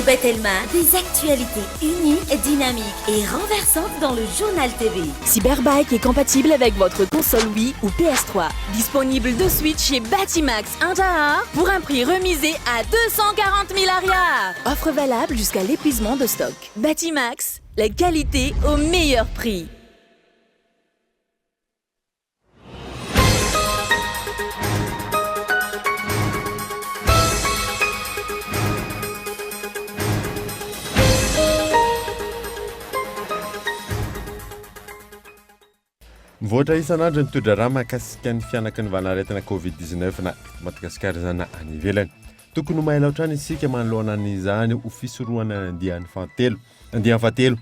Belma, des actualités uniques, dynamiques et renversantes dans le journal TV. Cyberbike est compatible avec votre console Wii ou PS3. Disponible de suite chez Batimax Intaha pour un prix remisé à 240 000 arias. Offre valable jusqu'à l'épuisement de stock. Batimax, la qualité au meilleur prix. Voatra isan'andro nitondra raha mahakasika ny fianaka ny vanaretina COVID-19 na Madagasikara izany na any ivelany. Tokony ho mahay ohatrany isika manoloana n'izany ho fisorohana andian'ny fahatelo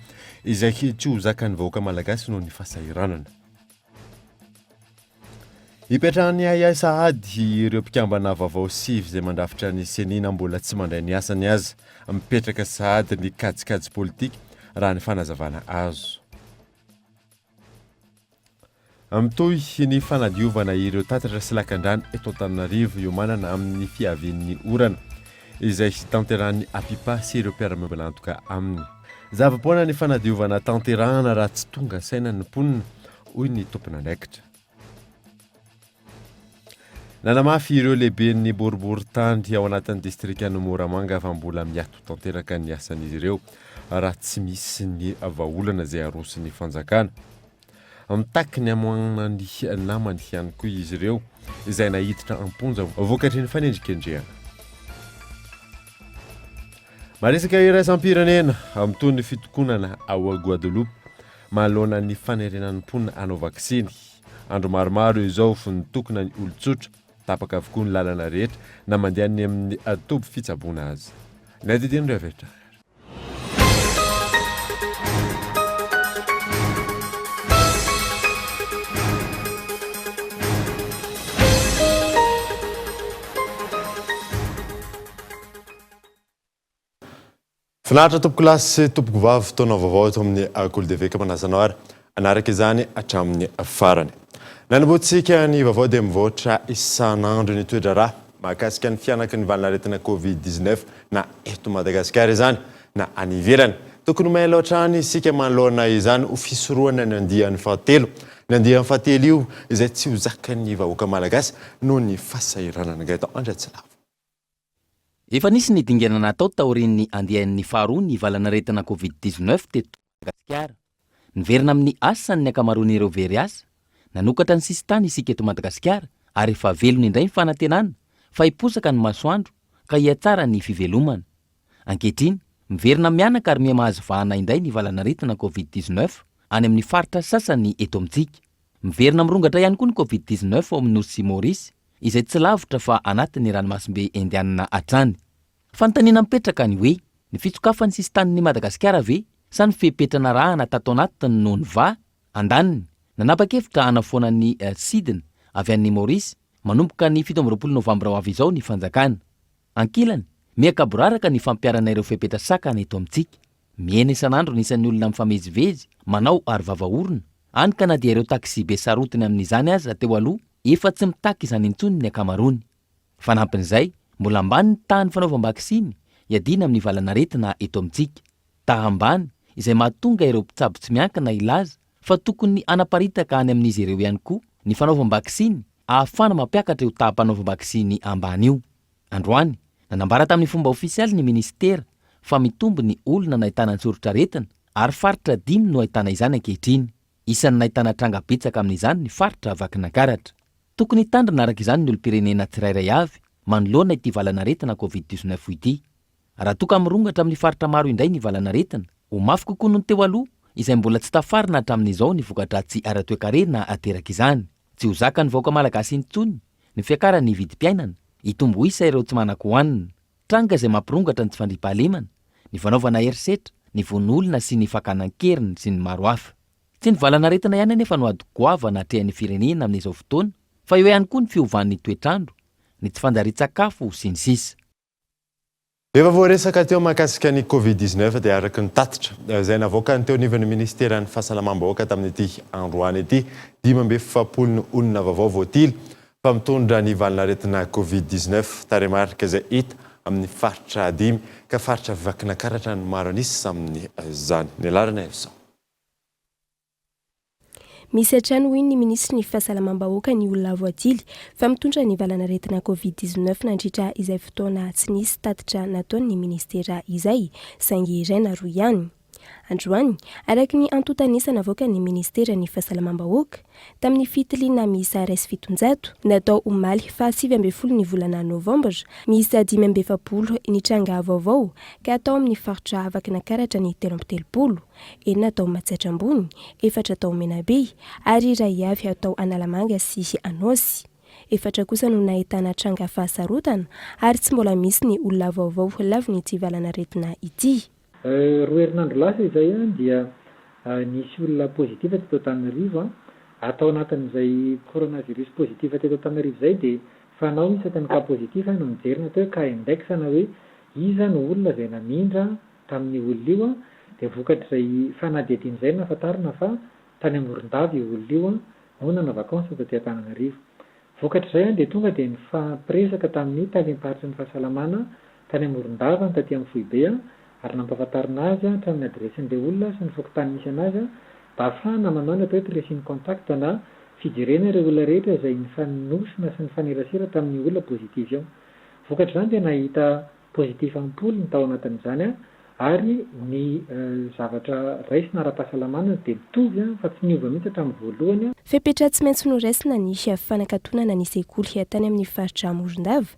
izay tsy ho zakan'ny vahoaka malagasy noho ny fahasahiranana. Hipetrahany Yahya Sahady ireo mpikambana vaovao sivy izay mandrafitra ny senina mbola tsy mandray ny asany azy. Mipetraka Sahady ny kajikajy politika raha ny fanazavana azo. Amtoy ny fanadiovana ireo tatatra sy lakan-drano eto Antananarivo io manana amin'ny fiavian'ny orana izay tanteran'ny Apipa sy ireo mpiara-miombona antoka aminy. Zava-poana ny fanadiovana tanterahana raha tsy tonga saina ny mponina hoy ny tompon'andraikitra. Nanamafy ireo lehiben'ny boriboritany ao anatin'ny distrikan'ny Moramanga fa mbola miato tanteraka ny asan'izy ireo raha tsy misy ny vahaolana izay aroson'ny fanjakana. Mitaky ny amoana ny namany ihany koa izy ireo izay nahiditra amponja vokatry ny fanendrikendrehana. Maresaka iraisam-pirenena amin'itony ny fitokonana ao Guadeloupe manoloana ny fanerenan'ny mponina hanao vaksiny. Andro maromaro izao nitokona ny olon-tsotra tapaka avokoa ny lalana rehetra na mandeha ny amin'ny toby fitsaboana azy. Ny adidiny rehetra. Finaritra tompoko lasy sy tompoko vavy fotoana vaovao eto amin'ny Koldeveka manazanao ary anaraka izany hatramin'ny farany. Nanamboatsika ny vaovao dia mivoatra isan'andro ny toetra raha mahakasika ny fianaka ny valanaretina COVID-19 na eto Madagasikara izany na any ivelany. Tokony mahay loatrany isika manoloana izany ho fisorohana ny andian'ny fahatelo. Ny andian'ny fahatelo io izay tsy ho zakan'ny vahoaka malagasy noho ny fahasahiranana gato andratsilavo. Efa nisy ny dingana natao taorian'ny andian'ny faharoa ny valanaretina COVID-19 teto Madagasikara. Niverina amin'ny asany ny akamaroan'ireo very asa, nanokatra ny sisitany isika eto Madagasikara ary efa velony indray ny fanantenana fa hiposaka ny masoandro ka hiatsara ny fivelomana. Ankehitriny, miverina mianaka ary miha-mahazo vahana indray ny valanaretina COVID-19 any amin'ny faritra sasany eto amintsika. Miverina mirongatra ihany koa ny COVID-19 ao amin'ny Nosy sy Maurice izay tsy lavitra fa anatin'ny ranomasimbe Indiana hatrany. Fanontaniana mipetraka ny hoe ny fitsokafan'ny sistan'ny Madagasikara ve sa ny fipetrana rahana tato anatiny noho ny va andaniny nanapa-kevitra hanafoana ny sidina avy an'ny Maurice manomboka ny 17 Novambra ho avy izao ny fanjakana. Ankilany, miakaboraraka ny fampiarana ireo fipetra-sakana eto amintsika. Miena isan'andro nisan'ny olona mifamezivezy manao ary vavaorona any ka na dia ireo taksi be sarotiny amin'izany aza teo aloha efa tsy mitaky izany intsony ny akamarony. Fanampin'izay, mbola ambany ny tahan'ny fanaovam-baksiny iadina amin'ny valanaretina eto amintsika. Tahambany izay mahatonga ireo mpitsabo tsy miankina ilaza fa tokony anaparitaka any amin'izy ireo ihany koa ny fanaovam-baksiny ahafana mampiakatra io taham-panaovam-baksiny ambany io. Androany, nanambara tamin'ny fomba ofisialy ny ministera fa mitombo ny olona nahitana ny soritra-retina ary faritra 5 no ahitana izany ankehitriny. Isan'ny nahitana tranga-betsaka amin'izany ny faritra Vakinankaratra. Tokony tandrina araka izany ny olom-pirenena tsirairay avy manoloana ity valanaretina COVID-19 ity. Raha toka mirongatra amin'ny faritra maro indray ny valanaretina, ho mafy kokoa noho ny teo aloha izay mbola tsy tafarina hatramin'izao ny vokatra-dratsy ara-toekarena ateraka izany. Tsy ho zaka ny vahoaka malagasy intsony ny fiakaran'ny vidim-piainana, hitombo isa ireo tsy manan-kohanina, tranga izay mampirongatra ny tsy fandriampahalemana, ny fanaovana herisetra, ny vonolona sy ny fakanan-keriny sy ny maro hafa. Tsy ny valanaretina ihany anefa no adi-goavana hatrehan'ny firenena amin'izao fotoana, fa eo ihany koa ny fiovan'ny toetrandro, ny tsy fandarit-tsakafo sy ny sisa. Efa voaresaka teo mahakasika ny COVID-19 dia araka ny tatitra izay navoaka ny teo nivan'ny ministeran'ny fahasalamam-bahoaka tamin'ity androany ity 570 olona vaovao voatily fa mitondra ny valanaretina COVID-19 taremarika izay hita amin'ny faritra dimy ka faritra vakina karatra ny maro anisy amin'ny zany ny alarana izao. Misy hatrany hoy ny ministry ny fahasalamam-bahoaka ny olona voadily fa mitondra ny valanaretina COVID-19 nandritra izay fotoana tsy nisy tatitra nataony ministera izay saingy iraina roa ihany. Androany, araka ny antotanisana avoaka ny ministera ny fahasalamam-bahoaka tamin'ny fitiliana miisa 700 natao omaly fa 7 ny volana novambra, miisa 5 ny tranga vaovao ka atao amin'ny faritra vakina karatra ny 13, natao Matsatra ambony, 4 atao Menabe ary iray avy atao Analamanga sy Anosy. 4 kosa no nahitana tranga fahasarotana ary tsy mbola misy ny olona vaovao laviny ity valanaretina ity. Roa herinandro lasa izay dia nisy olona pozitiva teto Antananarivo atao anatin'izay coronavirus pozitiva teto Antananarivo izay dia fanao misy tany ka pozitiva no mijerina teo ka index na hoe iza no olona izay namindra tamin'ny olona io dia vokatr'izay fanadihadiana izay nahafantarina fa tany Morondava io olona io no nanao vakansa teto Antananarivo. Vokatr'izay dia tonga dia nifampiresaka tamin'ny talim-paritra ny fahasalamana tany Morondava ny taty amin'ny Foibe ary nampahafantarina azy hatramin'ny adresin'ilay olona sy ny fokontany misy anazy mba ahafahana manao ny atao hoe tracing contact na fijerena ireo olona rehetra izay nifanosina sy nifanerasera tamin'ny olona pozitiva eo. Vokatr'izany dia nahita pozitiva ampoly ny tao anatin'izany ary ny zavatra raisina ara-pahasalamana dia mitovy fa tsy niova mihitsy hatramin'ny voalohany. Fepetra tsy maintsy noraisina ny fanankatonana ny sekoly tany amin'ny faritra Morondava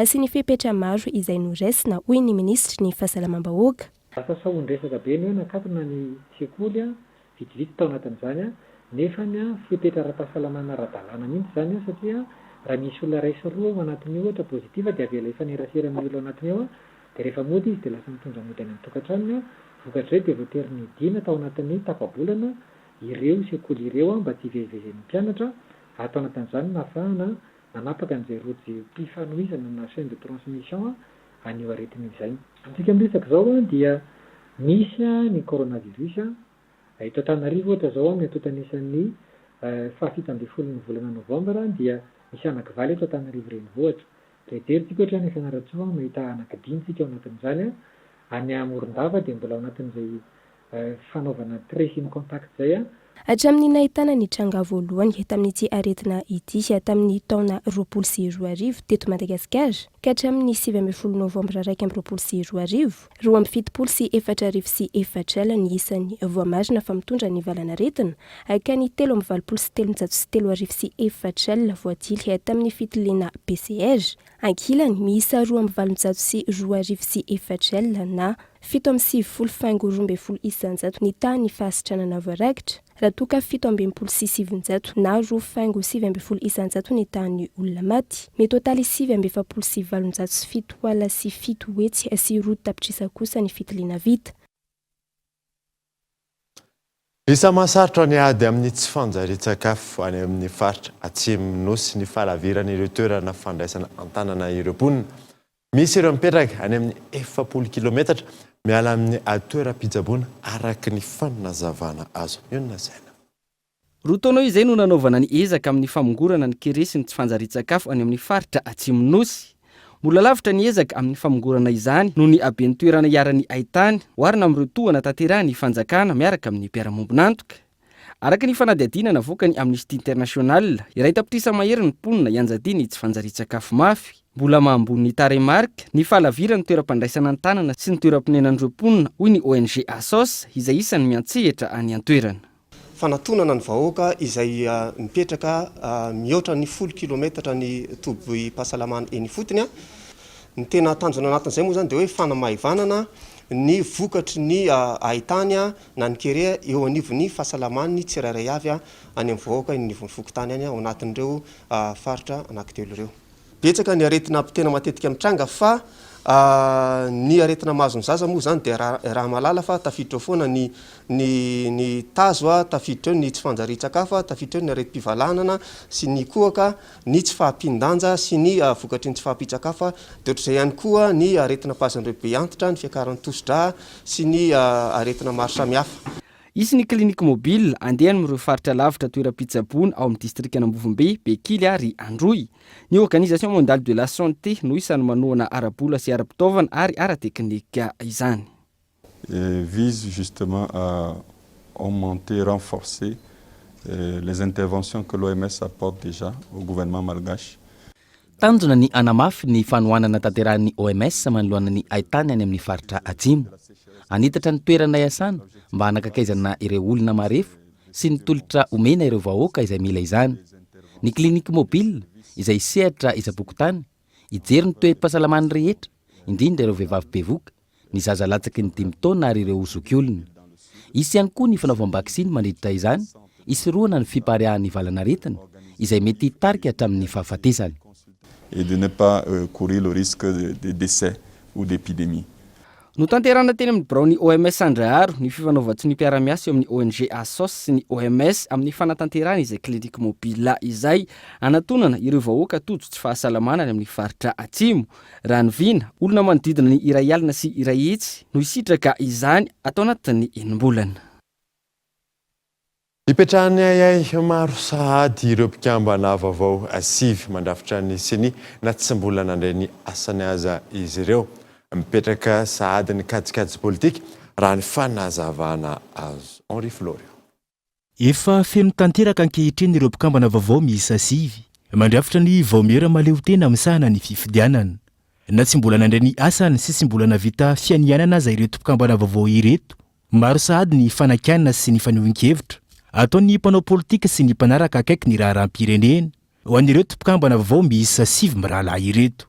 sy ny fepetra maro izay noraisina hoy ny ministry ny fahasalamam-bahoaka. Asa saondresaka be ny hoe nakatona ny sekoly vitivity tao anatin'izany nefa ny fepetra ara-pahasalamana ara-dalàna mihitsy izany satria raha misy olona ray sy roa ao anatin'io ohatra pozitiva dia avela ifanerasera amin'ny olo anatin'io dia rehefa mody izy dia lasa mitondra mody any amin'ny tokantranony. Vokatr'izay dia voatery ny dina tao anatin'ny tapabolana ireo sekoly ireo mba tsy hivezivezen'ny mpianatra atao anatin'izany nahafahana nanapaka an'izay rodrim-pifanohizana na chaîne de transmission anio aretina izay. Antsika miresaka izao dia misy ny coronavirus eto Antananarivo ohatra izao ny antotanisany 7 ny volana novambra dia misy anankivaly eto Antananarivo renivohitra. Rejerintsika ohatra ny Fianarantsoa mahita anankidintsika ao anatin'izany any Morondava dia mbola ao anatin'izay fanaovana tracing contact izay hatramin'ny nahitana ny tranga voalohany tamin'ity aretina ity tamin'ny taona 2020 teto Madagasikara ka hatramin'ny 17 novambra 2020 270 ny isan'ny voamarina fa mitondra ny valanaretina ka ny 373 voadily tamin'ny fitiliana PCR ankilany miisa 272 na 770 ny tany fahasitranana voarakitra raha toka 726 na 770 ny tany olona maty metotaly 777 sy 7 hetsy sy roa tapitrisa kosa ny fitiliana vita. Isa mahasarotra ny ady amin'ny tsy fanjarian-tsakafo any amin'ny faritra Atsimo sy ny falavirana ireo toerana fandraisana antanana ireo mponina. Misy ireo mipetraka any amin'ny 40 kilometatra miala amin'ny toeram-pitsaboana araka ny fanazavana azo. Iona zaina. Roa taona izay no nanaovana ny ezaka amin'ny famongorana ny keresy ny tsy fanjarian-tsakafo any amin'ny faritra Atsimo. Mbola lavitra ny ezaka amin'ny famongorana izany no ny aben'ny toerana iarany ahitany oharina amin'ireo tohana tanterahany fanjakana miaraka amin'ny mpiara-mombonantoka. Araka ny fanadihadiana navoaka ny Amnesty International, iray tapitrisa mahery ny mponina ianjady ny tsy fanjarian-tsakafo mafy. Mbola mahambony ny taremarika ny falavirany toeram-pandraisana an-tanana sy ny toeram-pinenan'ireo mponina hoy ny ONG ASOS izay isany miantsehatra any an-toerana. Fanatonana ny vahoaka izay mipetraka mihoatra ny 10 kilometatra ny toby-pahasalamana eny fotony. Ny tena tanjona anatin'izay moa zany dia hoe fanamahivanana ny vokatry ny ahitany na ny kere eo anivon'ny fahasalamany tsirairay avy any amin'ny vahoaka ny nivon'ny fokotany any ao anatin'ireo faritra anankitelo ireo. Betsaka ny aretina tena matetika mitranga fa ny aretina mahazo ny zaza moa zany dia raha malala fa tafiditra foana ny tazo tafiditra eo ny tsy fanjarian-tsakafo tafiditra eo ny areti-pivalanana sy ny kohaka ny tsy fahampindanja sy ny vokatry ny tsy fahampitsakafo dia ohatr'izay ihany koa ny aretina pazan'ireo be antitra ny fiakaran'ny tosodra sy ny aretina maro samihafa. isy ny klinika mobile andehany mireo faritra lavitra toeram-pitsaboana ao amin'ny distrika Anambovimbe, Bekily ary Androy. Ny Organisation mondiale de la santé no isany manohana arabola sy ara-pitaovana ary ara-teknika izany. Vise justement à augmenter, renforcer les interventions que l'OMS apporte déjà au gouvernement malgache. Tanjona ny anamafy ny fanohanana tanterahan'ny OMS manoloana ny haitany any amin'ny faritra atsimo. Anitatra ny toerana iasana mba hanakakaizana ireo olona marefo sy ny tolotra omena ireo vahoaka izay mila izany. Ny klinika mobile izay sehatra isam-pokotany ijery ny toe-pasalamany rehetra, indrindra ireo vehivavy bevoka, ny zaza latsaky ny 5 taona ary ireo zoky olona. Isy ihany koa ny fanaovam-baksiny mandritra izany, isoroana ny fipariahan'ny valanaretina izay mety hitarika hatramin'ny fahafatesany. Et de ne pas courir le risque de décès ou d'épidémie. No tanterana teny amin'ny Braony OMS Andraharo ny fifanaovatry ny mpiara-miasa eo amin'ny ONG ASOS sy ny OMS amin'ny fanatanterahana izay klinika mobile izay anatonana ireo vahoaka tojo tsy fahasalamana any amin'ny faritra atsimo. Raha ny vina, olona manodidina ny iray alina sy iray hetsy no isitraka izany atao anatin'ny enim-bolana. Ipetrahany ayay maro sahady ireo mpikambana vaovao asivy mandrafitra ny seni na tsy mbola nandray ny asany aza izy ireo. Mipetraka sahady ny kajikajy politika raha ny fanazavana azo. Henri Florio. Efa feno tanteraka ankehitriny ireo mpikambana vaovao miisa sivy mandrafitra ny vaomera maleo tena amin'sahana ny fifidianana. Na tsy mbola nandray ny asany sy tsy mbola navita fianianana aza ireto mpikambana vaovao ireto. Maro sahady ny fanakianana sy ny fanehoan-kevitra ataon'ny mpanao politika sy ny mpanaraka akaiky ny raharam-pirenena ho an'ireto mpikambana vaovao miisa sivy mirahalahy ireto.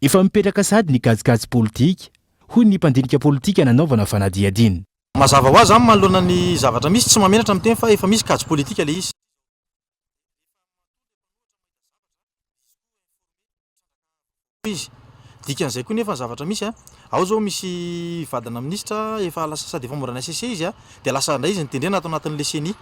Efa mipetraka sahady ny kajikajy politika hoy ny mpandinika politika nanaovana fanadiadina. Mazava ho azy manoloana ny zavatra misy tsy mamenatra amin'ny teny fa efa misy kajy politika le izy. Dikan'izay koa nefa zavatra misy ao zao misy vadana ministra efa lasa sady efa morana SSC izy dia lasa ndray izy nitendrena ato anatin'le CENI.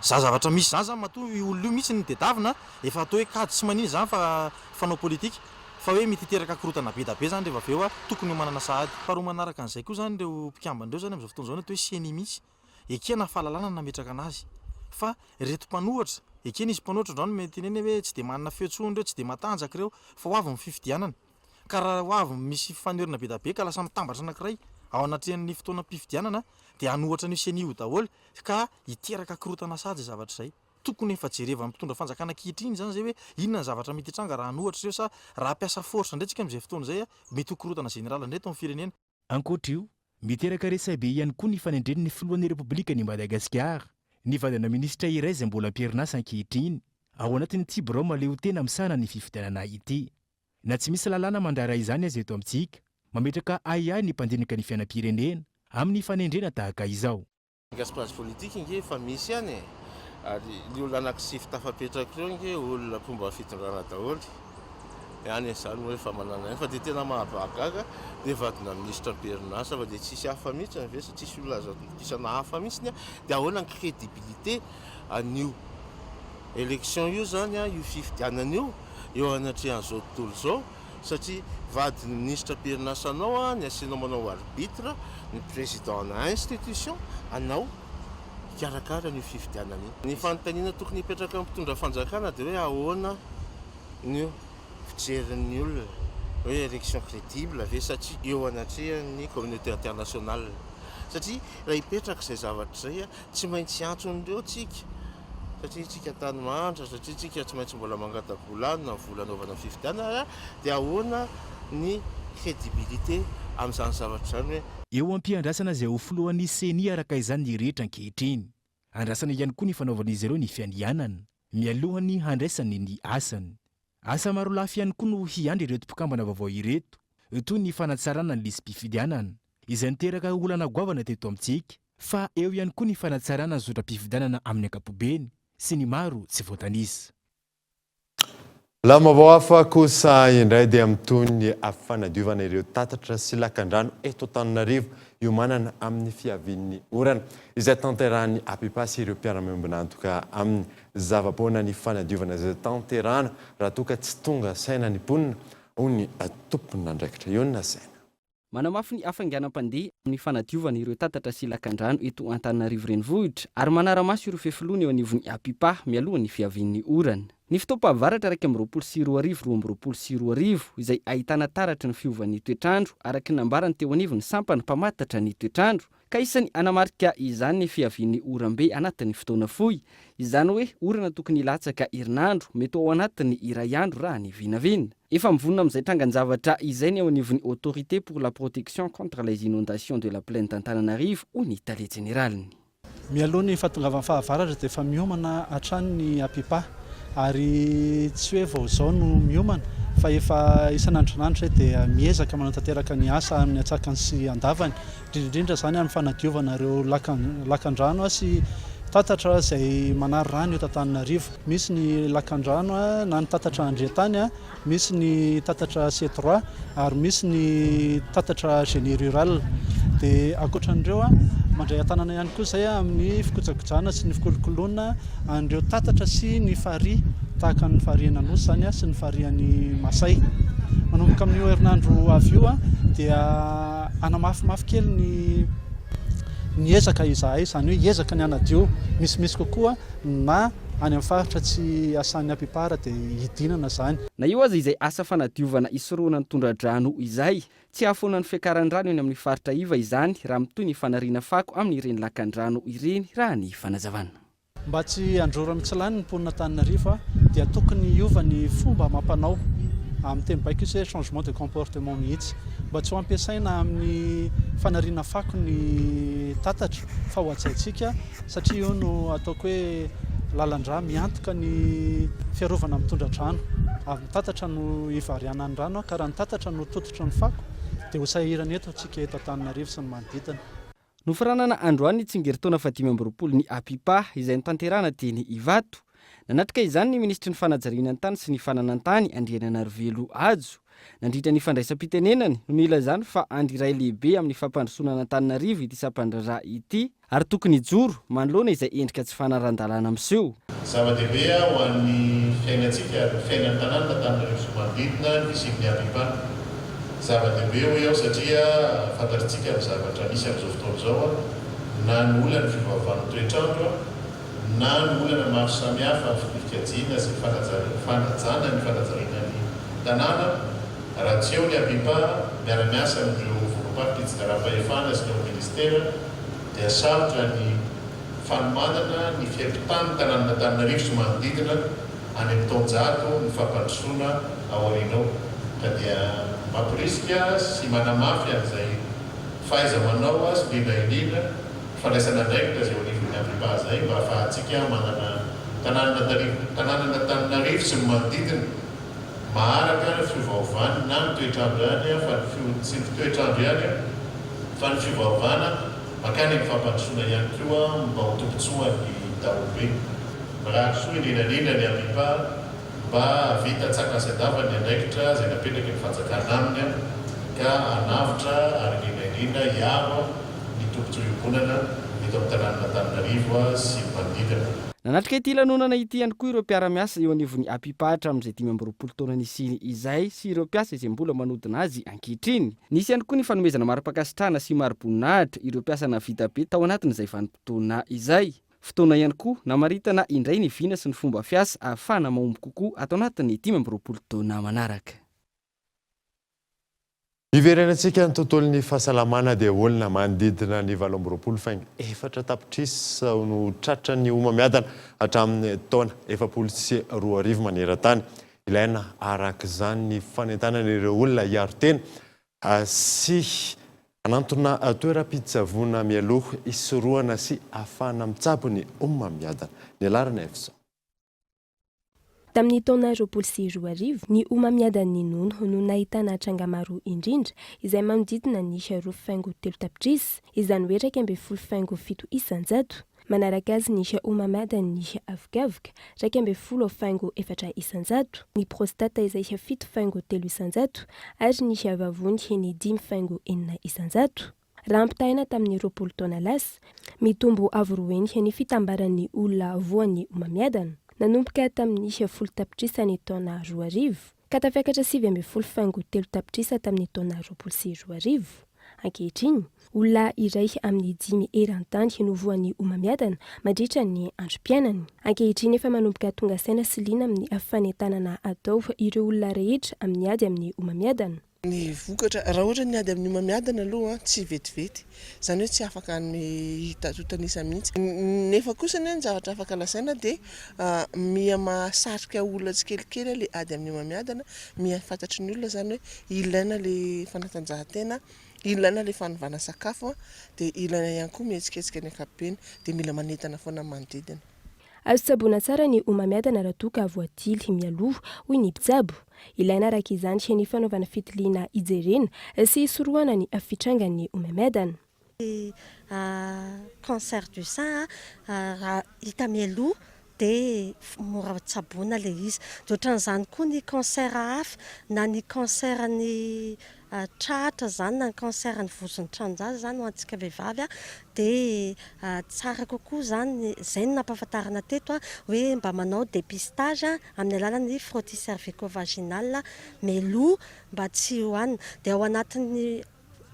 Zavatra misy zany zany matoa olona io mihitsy ny dedavina efa atao hoe kajy sy maniny zany fa fanao politika fa hoe mititeraka korotana be da be zany rehefa aveo tokony manana sahady. Faharoa manaraka an'izay koa zany ireo mpikambandreo zany amin'izao fotoana izao atao hoe CENI mihitsy ekena fahalalana nametraka anazy fa reto mpanohatra ekena izy mpanohatra ndrano mety neny hoe tsy dia manana feotsony reo tsy dia matanjaka reo fa ho avy amin'ny fifidianana. Ka raha ho avy misy fanorina be da be ka lasa mitambatra anankiray ao anatin'ny fotoana mpifidianana dia hanohatra ny CENI ho daholo ka hiteraka korotana sady zavatra izay. Tokony efa jereva mitondra fanjakana ankehitriny zany zay hoe inona ny zavatra mety hitranga raha hanohatra ireo sa raha hampiasa force ndretsika amin'izay fotoana izay mety ho korotana generala ndreto amin'ny firenena. Ankoatra io, miteraka resabe ihany koa ny fanendren'ny filohan'ny Repoblika ny Madagasikara. Ny vadana ministra iray izay mbola ampierinasa ankehitriny ao anatin'ny Tibrao maleo tena amin'sahana ny fifidianana ity. Na tsy misy lalàna mandrara izany azy eto amintsika, mametraka ay ny mpandinika ny fiainam-pirenena amin'ny fanendrena tahaka izao. Gaspage politika inge efa misy ihany ary ny olona anankisivy tafapetraka ireo inge olona fomba fitondrana daholo. Ihany izany hoe fa manana fa dia tena mahabagaga dia vadina ministra am-pierinasa fa dia tsisy hafa mihitsy ve sa tsisy olona azo atokisana hafa mihitsy dia ahoana ny crédibilité an'io élection io zany io fifidianana eo anatrehan'izao tontolo izao satria vadiny ministra am-pierinasa anao ny asianao manao arbitre ny président na institution anao hikarakara ny fifidianana io. Ny fanontaniana tokony hipetraka amin'ny mpitondra fanjakana dia hoe ahoana ny fijerin'ny olona hoe élection crédible ve satria eo anatrehan'ny communauté internationale satria raha hipetraka izay zavatra izay tsy maintsy antson'ireo tsika satria tsika tany mantra satria tsika tsy maintsy mbola mangata-bolana na volanaovana fifidianana dia ahoana ny crédibilité amin'izany zavatra izany hoe eo am-piandrasana izay ho filohan'ny CENI araka izany ny rehetra ankehitriny. Andrasana ihany koa ny fanaovan'izy ireo ny fianianana mialohany handraisany ny asany. Asa maro lafy ihany koa no hiandry ireto mpikambana vaovao ireto toy ny fanatsarana ny lisam-pifidianana izay niteraka olana goavana teto amintsika fa eo ihany koa ny fanatsarana ny zotram-pifidianana amin'ny ankapobeny sy ny maro tsy voatanisa. Lamavao hafa kosa indray dia mitoy ny fanadiovana ireo tatatra sy lakan-drano eto Antananarivo io manana amin'ny fiavian'ny orana izay tanterahany ampipasy ireo mpiara-miombina antoka amin'ny zavapoana ny fanadiovana izay tanterahana raha toka tsy tonga saina ny mponina hoy ny tompony andraikitra io na saina. manamafy ny afanganam-pandeha amin'ny fanadiovana ireo tatatra sy lakan-drano eto Antananarivo renivohitra ary manaramaso ireo fiafilony eo anivon'ny Apipa mialohan'ny fiavian'ny orana. Ny fotoam-pahavaratra 2024-2025 izay ahitana taratra ny fiovan'ny toetrandro araky nambarany teo anivon'ny sampany mpamatatra ny toetrandro ka isany anamarika izany ny fiavian'ny orambe anatin'ny fotoana fohy, izany hoe orana tokony ilatsaka herinandro mety ao anatin'ny iray andro raha ny vinavina. Efa mivonona amin'izay trangan-javatra izay ny eo anivon'ny autorité pour la protection contre les inondations de la plaine d'Antananarivo ho ny tale généraliny. Mialoha ny fahatongavan'ny fahavaratra dia efa miomana hatrany ny Apipa ary tsy hoe vao zao no miomana fa efa isan'andronandro dia miezaka manatanteraka ny asa amin'ny atsakany sy andavany, indrindra zany amin'ny fanadiovana ireo lakan-drano sy tatatra izay manary rano eto Antananarivo. Misy ny lakan-drano na ny tatatra Andriatany, misy ny tatatra C3 ary misy ny tatatra génie rural. Dia ankoatran'ireo mandray antanana ihany koa izay amin'ny fikojakojana sy ny fikolokoloana an'ireo tatatra sy ny farihy tahaka ny farihan'Anosy zany sy ny farihan'ny Masay. Manomboka amin'ny herinandro avy io dia anamafimafy kely ny ezaka izahay, izany hoe ezaka ny anadio misimisy kokoa na any amin'ny faritra tsy asan'ny Apipara dia hidinana zany. Na io aza izay asa fanadiovana isoroana ny tondra-drano izay tsy ahafoana ny fiakaran-drano eny amin'ny faritra iva izany raha mitoy ny fanariana fako amin'ireny lakan-drano ireny raha ny fanazavana. Mba tsy androra mitsilany ny mponina Antananarivo dia tokony hiova ny fomba amam-panao amin'ny teny baiko hoe changement de comportement mihitsy, mba tsy ho ampiasaina amin'ny fanariana fako ny tatatra fa ho atsaitsika satria io no ataoko hoe lalan-drà miantoka ny fiarovana amin'ny tondra-drano. Avy tatatra no hivariana ny rano ka raha ny tatatra no tototra ny fako dia ho sahirana eto antsika eto Antananarivo sy ny manodidina. Noforanana androany ny tsingeritaona 2020 ny Apipa izay notanterahana teny Ivato. Nanatrika izany ny ministry ny fanajariana ny tany sy ny fananantany Andriananarivelo Ajo. Nandritra ny fandraisam-pitenenany no nilazany fa andiray lehibe amin'ny fampandrosoana Antananarivo ity sampandrazà ity ary tokony joro manoloana izay endrika tsy fanarandalana amin'seho. Zava-dehibe ho an'ny fiainantsika ary fiainan'ny tanàna Antananarivo sy manodidina ny fisian'ny Apipa. Zava-dehibe ho eo satria fantatritsika ny zavatra misy amin'izao fotoana izao na ny olana ny fivavahan'ny toetrandro na ny olana maro samihafa amin'ny fikajiana sy fanajana ny fanajariana ny tanàna. Raha tsy eo ny Apipa miara-miasa amin'ireo vokam-paritra tsidara-pahefana sy ny ministera dia sarotra ny fanomanana ny fiampitan'ny tanàna Antananarivo sy manodidina any amin'ny taonjato ny fampandrosoana ao aorianao. Ka dia mampirisika sy manamafy an'izay fahaiza-manao sy indrindra fandraisana andraikitra izay anivon'ny Apipa izay mba ahafahantsika manana tanàna Antananarivo sy ny manodidina maharaka ny fiovaovana na ny toetrandro ihany sy ny toetrandro ihany fa ny fiovaovana makany amin'ny fampandrosoana ihany koa mba ho tombotsoan'ny daholobe. Raha soa indrindrandrindra ny Apipa mba vita tsaka sy adavany andraikitra izay napetraka ny fanjakana aminy ka anavotra ary indrindrandrindra hiaro ny tombotsoam-ponana eto amin'ny tanàna Antananarivo sy ny manodidina. Nanatrika ity lanonana ity ihany koa ireo mpiara-miasa eo anivon'ny Apipa hatramin'izay 2020 taona nisiny izay sy ireo mpiasa izay mbola manodina azy ankehitriny. Nisy ihany koa ny fanomezana mari-pakasitrahana sy mari-boninahitra ireo mpiasa navita be tao anatin'izay vanim-potoana izay. Fotoana ihany koa namaritana indray ny vina sy ny fomba fiasa ahafahana mahomby kokoa atao anatin'ny 2020 taona manaraka. Iverenantsika ny tontolon'ny fahasalamana dia olona manodidina ny 2020 faingo efatra tapitrisa no tratra ny homamiadana hatramin'ny taona 2020 maneran-tany. Ilaina arak'izany ny fanentanan'ireo olona hiaro tena sy anantona toeram-pitsavona mialoha isoroana sy ahafahana mitsapo ny homamiadana. Ny alarana efsa. Tamin'ny taona 2020, ny homamiadan'ny nono no nahitana tranga maro indrindra izay manodidina ny isa 2.3 tapitrisa, izany hoe 1.7 isanjato. Manaraka azy ny isa homamiadan'ny isa avokavoka 1.4 isanjato, ny prostata izay isa 7.3 isanjato ary ny isa vavony ny 5.4 isanjato. Raha ampitahina tamin'ny 20 taona lasa, mitombo avoroeny ny fitambaran'ny olona voan'ny homamiadana. Nanomboka tamin'ny isa 10 tapitrisa ny taona 2000 ka tafiakatra 7 faingo 3 tapitrisa tamin'ny taona 2024. Ankehitriny, olona iray amin'ny 5 eran-tany novoan'ny omamiadana mandritra ny androm-piainany. Ankehitriny efa manomboka tonga saina sy liana amin'ny fanentanana atao ireo olona rehetra amin'ny ady amin'ny omamiadana. Ny vokatra raha ohatra ny ady amin'ny omamiadana aloha tsy vetivety, zany hoe tsy afaka ny tatontanisa mihitsy. Nefa kosa ny zavatra afaka lasaina dia miha mahasarika olona tsikelikely le ady amin'ny omamiadana, miha fantatry ny olona zany hoe ilaina le fanatanjahantena, ilaina le fanovana sakafo dia ilaina ihany koa mihetsiketsika ny ankapobeny dia mila manentana foana manodidina. Azo tsaboana tsara ny omamiadana raha toa ka voadily mialoha hoy ny mpitsabo. Ilaina araka izany ny fanaovana fitiliana ijerena sy sorohana ny fitrangan'ny omamiadana. Cancer du sein raha hita mialoha dia mora tsaboana le izy. Ohatran'izany koa ny cancer hafa na ny cancer ny tratra zany na ny cancer ny voson'ny tranjaza zany ho antsika vehivavy dia tsara kokoa zany izay no nampahafantarana teto hoe mba manao dépistage amin'ny alalan'ny frottis cervico-vaginal mialoha mba tsy hohanina. Dia ao anatin'ny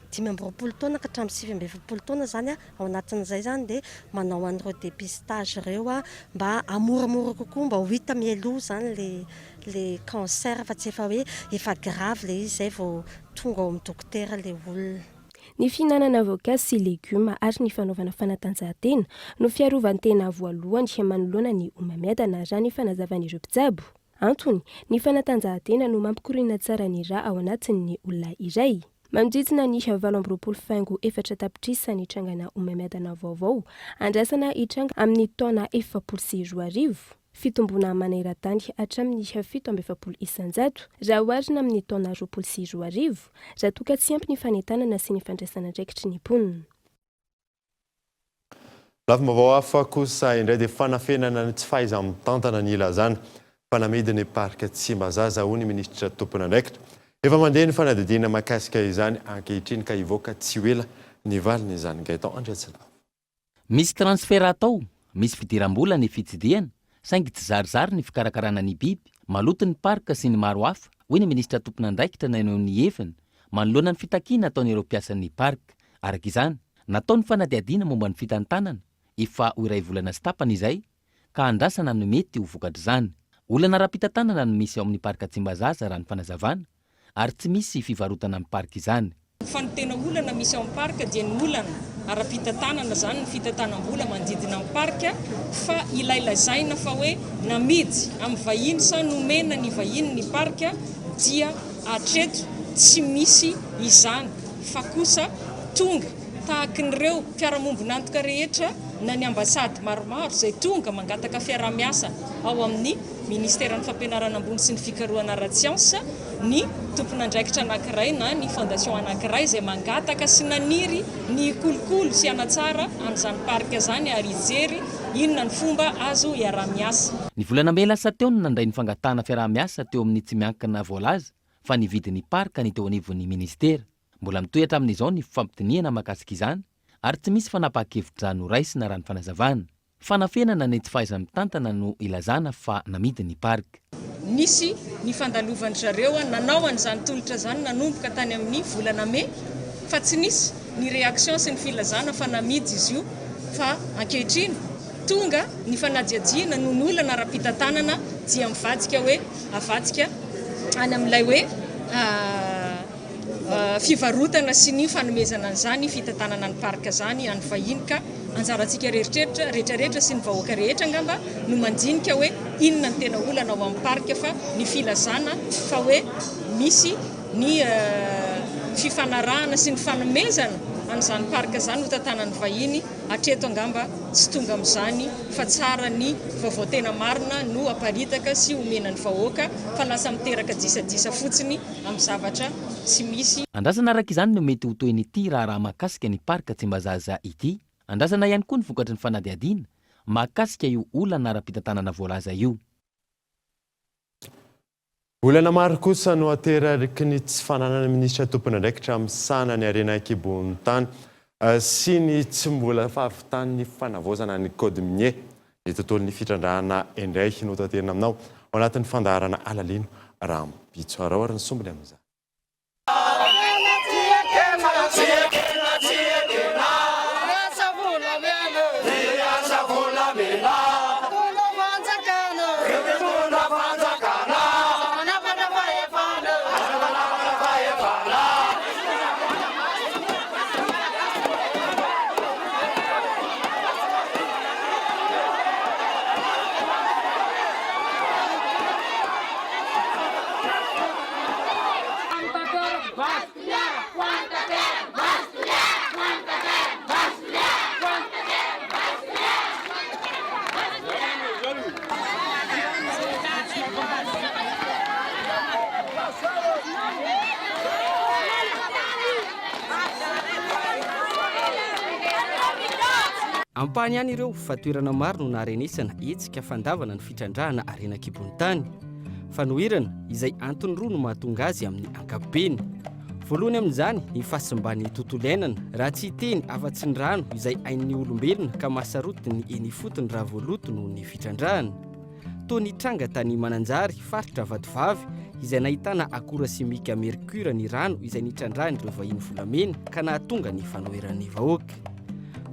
25 taona ka hatramin'ny 27 taona zany ao anatin'izay zany dia manao an'ireo dépistage ireo mba amoramora kokoa mba ho hita mialoha zany le cancer fa tsy efa hoe efa grave le izy zay vao tonga ao amin'ny dokotera le olona. Ny fihinanana voankazo sy legioma ary ny fanaovana fanatanjahantena no fiarovany tena voalohany manoloana ny omamiadana raha ny fanazavan'ireo mpitsabo. Antony, ny fanatanjahantena no mampikoriana tsara ny ra ao anatin'ny olona iray. Manodidina ny 7 faingo 4 tapitrisa ny trangana omamiadana vaovao, andrasana hitranga amin'ny taona 2024. Fitombona maneran-tany hatramin'ny 17 isanjato raha oharina amin'ny taona 2024 raha toa ka tsy ampy ny fanentanana sy ny fandraisana andraikitry ny mponina. Lafim-baovao hafa kosa indray dia fanafenana ny tsy fahaiza-mitantana ny ilazana fanamidy ny parka Tsimbazaza hoy ny minisitra tompon'andraikitra. Efa mandeha ny fanadidina mahakasika izany ankehitriny ka hivoaka tsy ho ela ny valiny izany Gaëtan Andriatsina. Misy transfert atao, misy fidiram-bola ny fitsidiana, saingy tsy zarizary ny fikarakarana ny biby, maloto ny parka sy ny maro hafa, hoy ny minisitra tompon'andraikitra na eo ny efiny, manoloana ny fitakiana ataon'ireo mpiasan'ny parka. Araka izany, natao ny fanadihadiana momba ny fitantanana, efa ho iray volana sy tapany izay, ka andrasana no mety ho vokatra izany. Olana ara-pitantanana no misy ao amin'ny parka Tsimbazaza raha ny fanazavana, ary tsy misy fivarotana amin'ny parka izany. Fanotena olana misy ao amin'ny parka dia ny olana ara-pitantanana zany ny fitantanam-bola manodidina amin'ny parka, fa ilay lazaina fa hoe namidy amin'ny vahiny sa nomena ny vahiny ny parka dia hatreto tsy misy izany, fa kosa tonga tahaka n'ireo mpiara-mombonantoka rehetra na ny ambasady maromaro izay tonga mangataka fiara-miasa ao amin'ny Ministeran'ny Fampianarana ambony sy ny fikarohana ara-tsiansa, ny tompon'andraikitra anankiray na ny fondation anankiray izay mangataka sy naniry ny kolokolo sy anatsara an'izany parka zany ary ijery inona ny fomba azo iara-miasa. Ny volana May lasa teo no nandray ny fangatahana fiara-miasa teo amin'ny tsy miankina voalaza fa ny vidin'ny parka ny teo anivon'ny ministera. Mbola mitoetra amin'izao ny fampitiniana mahakasika izany ary tsy misy fanapahan-kevitra noraisina raha ny fanazavana. Fanafenana ny tsy fahaiza-mitantana no ilazana fa namidy ny parka. Nisy ny fandalovan'ny zareo nanao an'izany tolotra zany nanomboka tany amin'ny volana May, fa tsy nisy ny réaction sy ny filazana fa namidy izy io, fa ankehitriny tonga ny fanadiadiana no ny olana ara-pitantanana dia mivadika hoe avadika any amin'ilay hoe fivarotana sy ny fanomezana an'izany fitantanana ny parka zany any vahiny, ka anjarantsika rehetrarehetra sy ny vahoaka rehetra angamba no mandinika hoe inona ny tena olana ao amin'ny parka, fa ny filazana fa hoe misy ny fifanarahana sy ny fanomezana an'izany parka zany ho tantanany vahiny. Hatreto angamba tsy tonga amin'izany fa tsara ny vaovao tena marina no aparitaka sy omenan'ny vahoaka, fa lasa miteraka disadisa fotsiny amin'ny zavatra tsy misy. Andrasana araka izany no mety ho toy ity raha mahakasika ny parka Tsimbazaza ity. Andrasana ihany koa ny vokatry ny fanadihadiana mahakasika io olana ara-pitantanana voalaza io. Olana maro kosa no ateraky ny tsy fananana minisitra tompon'andraikitra amin'ny sanany harena an-kibon'ny tany sy ny tsy mbola fahavitan'ny fanavaozana ny code minier. Ny tontolon'ny fitrandrahana indray no tanterina aminao ao anatin'ny fandaharana alalino raha mipitsoarao ary ny sombony amin'izany. ampany ihany ireo fatoerana maro no naharenesana etsika fandavana ny fitrandrahana arenakibony tany fanohirana izay antony roa no mahatonga azy amin'ny ankapobeny voalohany amin'izany ny fahasimbany tontolo iainana raha tsy hiteny afa-tsy ny rano izay ain'ny olombelona ka mahasaroti ny eny fotony raha voaloto noho ny fitrandrahana toa ny tranga tany mananjary faritra vatovavy izay nahitana akora simika mercure ny rano izay nitrandrahan'ireo vahiny volamena ka nahatonga ny fanoheran'ny vahoaka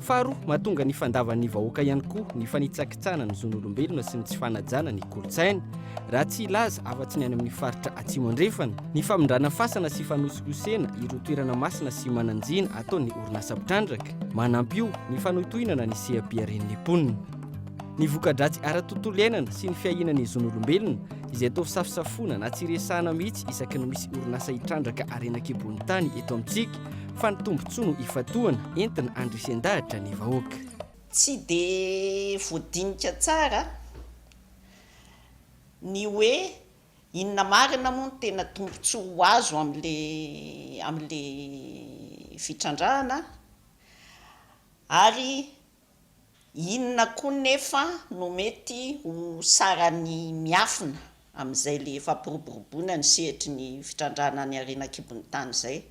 faharoa mahatonga ny fandavan'ny vahoaka ihany koa ny fanitsakitsana ny zon'olombelona sy ny tsy fanajana ny kolotsaina raha tsy ilaza afa-tsy ny any amin'ny faritra atsimo andrefana ny famindrana fasana sy fanosikosena ireo toerana masina sy mananjina ataon'ny orinasa mpitrandraka manampy io ny fanotohinana ny sehampiaren'ny mponina ny vokadratsy ara-tontolo iainana sy ny fiahinan'ny zon'olombelona izay atao safosafona na tsy resahana mihitsy isaky ny misy orinasa hitrandraka arenakibony tany eto amintsika fa ny tombontsoa no ifatohana entina andrisen-dahatra ny vahoaka tsy dia voadinika tsara ny hoe inona marina moa no tena tombontsoa ho azo am'le fitrandrahana ary inona koa nefa no mety ho sarany miafina amin'izay le fampiroboroboana ny sehatry ny fitrandrahana ny arenakibony tany izay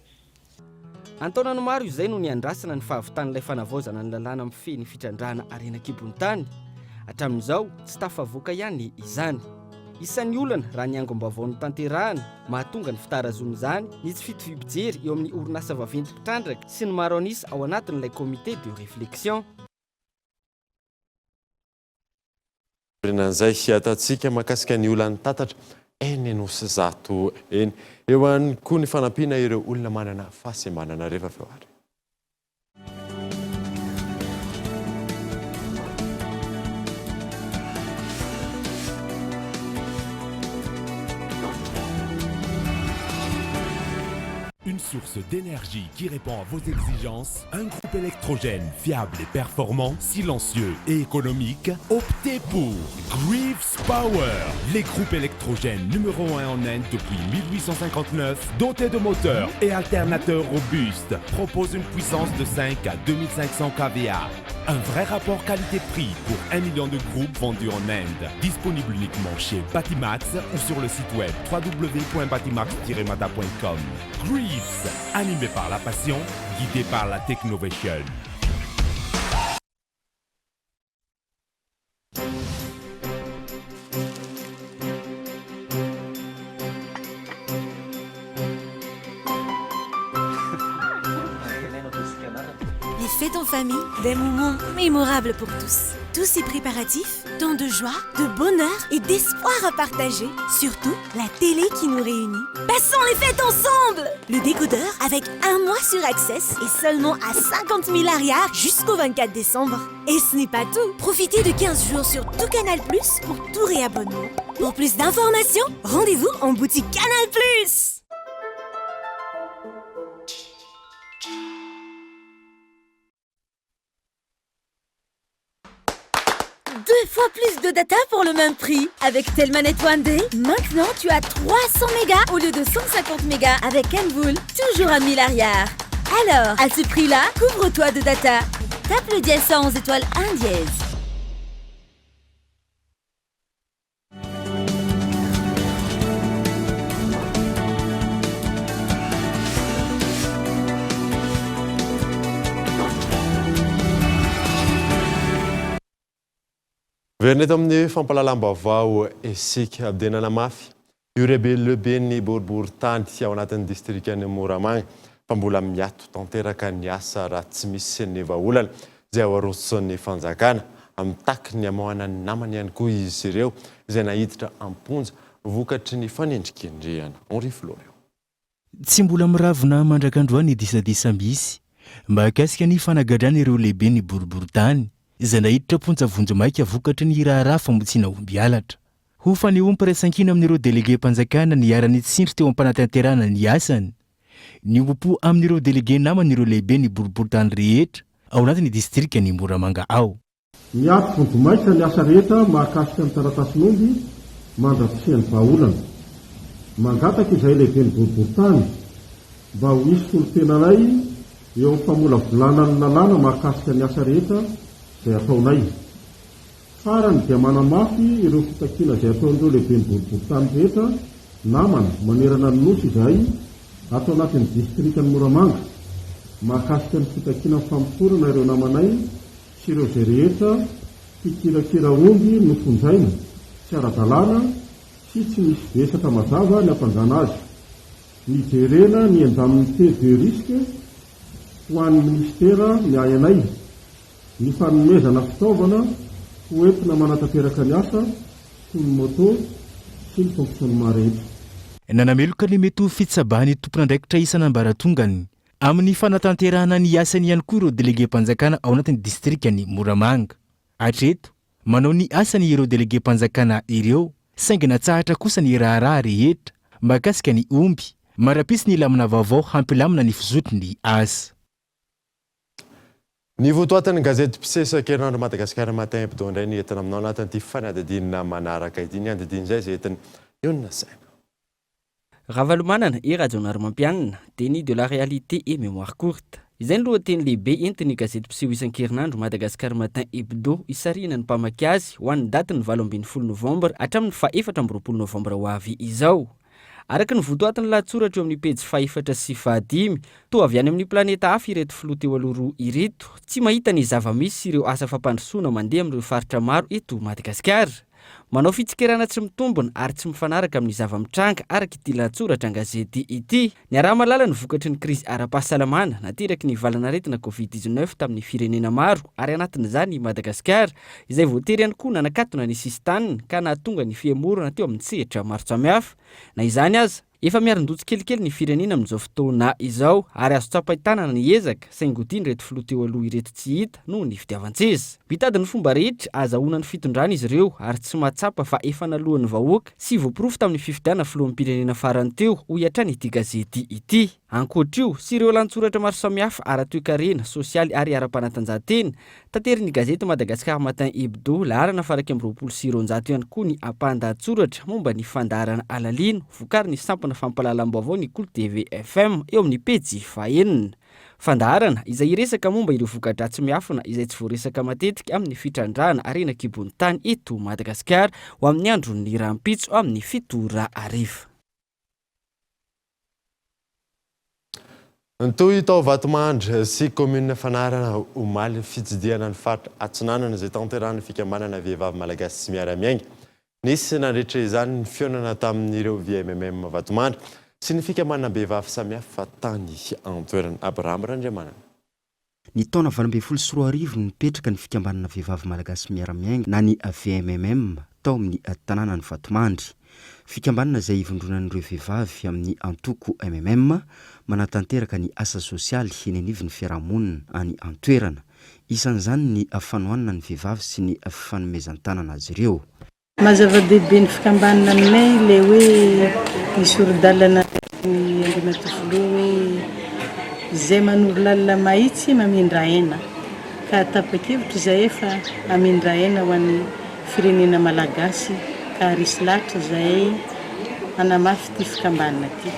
antaonany maro izay no niandrasana ny fahavitan'ilay fanavaozana ny lalàna mifeny fitrandrahana arenakibony tany hatramin'izao tsy tafavoaka ihany izany isan'ny olana raha ny angom-baovao ny tanterahana mahatonga ny fitarazony izany ny tsy fito fipijery eo amin'ny orinasa vaventy mpitrandraka sy ny maro anisa ao anatin'ilay comité de réflexion Rinan'izay ataontsika mahakasika ny olana tatatra eny nosy zato eny eo ihany koa ny fanampiana ireo olona manana fahasembanana rehefa feoary. Une source d'énergie qui répond à vos exigences, un groupe électrogène fiable et performant, silencieux et économique, optez pour Greaves Power, les groupes électrogènes numéro 1 en Inde depuis 1859, dotés de moteurs et alternateurs robustes, proposent une puissance de 5 à 2500 kVA. Un vrai rapport qualité-prix pour 1 million de groupes vendus en Inde. Disponible uniquement chez Batimax ou sur le site web www.batimax-mata.com. Greaves, animé par la passion, guidé par la technovation. Les fêtes en famille, des moments mémorables pour tous. Tous ces préparatifs, tant de joie, de bonheur et d'espoir à partager. Surtout, la télé qui nous réunit. Passons les fêtes ensemble! Le décodeur avec 1 mois sur Access et seulement à 50 000 arrières jusqu'au 24 décembre. Et ce n'est pas tout. Profitez de 15 jours sur tout Canal Plus pour tout réabonnement. Pour plus d'informations, rendez-vous en boutique Canal Plus. 2 fois plus de data pour le même prix. Avec Telmanet One Day, maintenant tu as 300 mégas au lieu de 150 mégas avec Envoul, toujours à 1000 arrières. Alors, à ce prix-là, couvre-toi de data. Tape le dièse 111 étoile 1 dièse. Verina eto amin'ny fampalalam-baovao isika abdenana mafy io lehibe ny boribory-tany ao anatin'ny distrikany Moramanga fa mbola miato tanteraka ny asa raha tsy misy ny vahaolana izay ao aroson'ny fanjakana amin'ny takiny amohana ny namany ihany koa izy ireo izay nahiditra amponja vokatry ny fanendrikendrehana. Henri Florian. Tsy mbola miravina mandrakandroany ny disadisa misy mahakasika ny fanagadrana ireo lehibe ny boribory-tany izay nahiditra ponja vonjomaika vokatry ny raharaha famotsiana omby alatra. Ho fanehoam-y raisankina amin'ireo delege mpanjakana ny arany tsindry teo ampanatanterana ny asany. Ny ompo amin'ireo delege naman'ireo lehibe ny boribory-tany rehetra ao anatin'ny distrika ny Moramanga ao. Miato vonjomaika ny asa rehetra mahakasika ny taratasin'omby mandrafiseny vahaolana. Mangataka izay lehibe ny boribory-tany mba ho isy solo-tenanay eo amin'ny famolavolana ny lalàna mahakasika ny asa rehetra izay ataonay. Farany dia manamafy ireo fitakiana izay ataon'ireo lehibe ny boribory-tany rehetra namana manerana ny nosy izay atao anatin'ny distrikany Moramanga mahakasika ny fitakiana fampiforana ireo namanay sy ireo izay rehetra fikirakira omby nofonjaina tsy ara-dalàna sy tsy misy vesaka mazava ny ampangana azy. Nijerena ny endamin'y de risque ho an'ny ministera miay anay ny fanomezana fitaovana hoentina manatanteraka ny asa toy ny moto sy ny fonctionnement rehetra. Nanameloka ny mety ho fitsabahany tompon'andraikitra isan'ambaratongany amin'ny fanatanterahana ny asany ihany koa ireo delege mpanjakana ao anatin'ny distrikany Moramanga. Hatreto manao ny asany ireo delege mpanjakana ireo saingy natsahatra kosa ny raharaha rehetra mahakasika ny omby marapisy ny lamina vaovao hampilamina ny fizotry ny asa. Ny votoatan'ny gazety mpisesaka herinandro Madagasikara matin hebdo indray ny entina aminao anatin'ity fanadidinina manaraka ity ny andidin'izay izay entin'ny Iona Saina. Ravalomanana et radionaromampianina, déni de la réalité et mémoire courte. Izay ny lohateny lehibe entin'ny gazety mpiseho isan-kerinandro Madagasikara matin hebdo isarina ny mpamaky azy ho an'ny daty ny 20 Novambra hatramin'ny 4 Novambra ho avy izao. Araka ny votoatiny lahatsoratra eo amin'ny pejy 4 sy 5 toa avy any amin'ny planeta hafa ireto filoha teo aloha roa ireto tsy mahita ny zava-misy sy ireo asa fampandrosoana mandeha amin'ireo faritra maro eto Madagasikara. Manao fitsikerana tsy mitombona ary tsy mifanaraka amin'ny zava-mitranga araka ity lahatsoratra an-gazety ity. Ny araha-malala ny vokatry ny krizy ara-pahasalamana nateraky ny valanaretina COVID-19 tamin'ny firenena maro ary anatin'izany Madagasikara izay voatery ihany koa nanakatona ny sistanina ka nahatonga ny fiemorana teo amin'ny sehatra maro samihafa. Na izany aza efa miaron-dotsy kelikely ny firenena amin'izao fotoana izao ary azo tsapahitanana ny ezaka saingy hodiny reto filoha teo aloha ireto tsy hita noho ny fitiavan-tseza. Mitady ny fomba rehetra azahoana ny fitondrana izy ireo ary tsy mahatsapa fa efa nalohan'ny vahoaka sy voapirofo tamin'ny fifidiana filohan'ny pirenena farany teo ho iatrany ity gazety ity. Ankoatr'io sy ireo lahatsoratra maro samihafa ara-toekarena, sosialy ary ara-panatanjahantena tanteriny gazety Madagasikara matin hebdo laharana faraky amby 20 ihany koa ny ampahan-dahatsoratra momba ny fandaharana alalino vokariny ny sampana fampalalam-baovao ny Cool TV FM eo amin'ny pejy 4. Fandaharana izay iresaka momba ireo voka-dratsy miafina izay tsy voaresaka matetika amin'ny fitrandrahana arena kibony tany eto Madagasikara ho amin'ny andron'ny rampitso amin'ny 7 ariva. Toy tao Vatomandry sy commune Fanarana omaly fitsidiana ny faritra Atsinanana izay tanterahana fikambanana vehivavy malagasy sy miara-miainga. Nisy nandritra izany ny fionana tamin'ireo VMMM Vatomandry sy ny fikambanana vehivavy samihafa tany an-toerana. Abraham Randriamanana. Ny taona 2024 no nipetraka ny fikambanana vehivavy malagasy miara-miainga na ny VMMM tao amin'ny tanàna ny Vatomandry. Fikambanana izay ivondronan'ireo vehivavy amin'ny antoko MMM manatanteraka ny asa sosialy eny anivon'ny fiarahamonina any an-toerana. Isan'izany ny fanohanana ny vehivavy sy ny fanomezan-tanana azy ireo. Mazava-dehibe ny fikambanana aminay ilay hoe misoro-dalana ny andrimatofolo hoe izay manoro lalina mahitsy mamindra aina ka tapa-kevitra izay efa mamindra aina ho an'ny firenena malagasy ka risy lahatra izay anamafy ity fikambanana ity.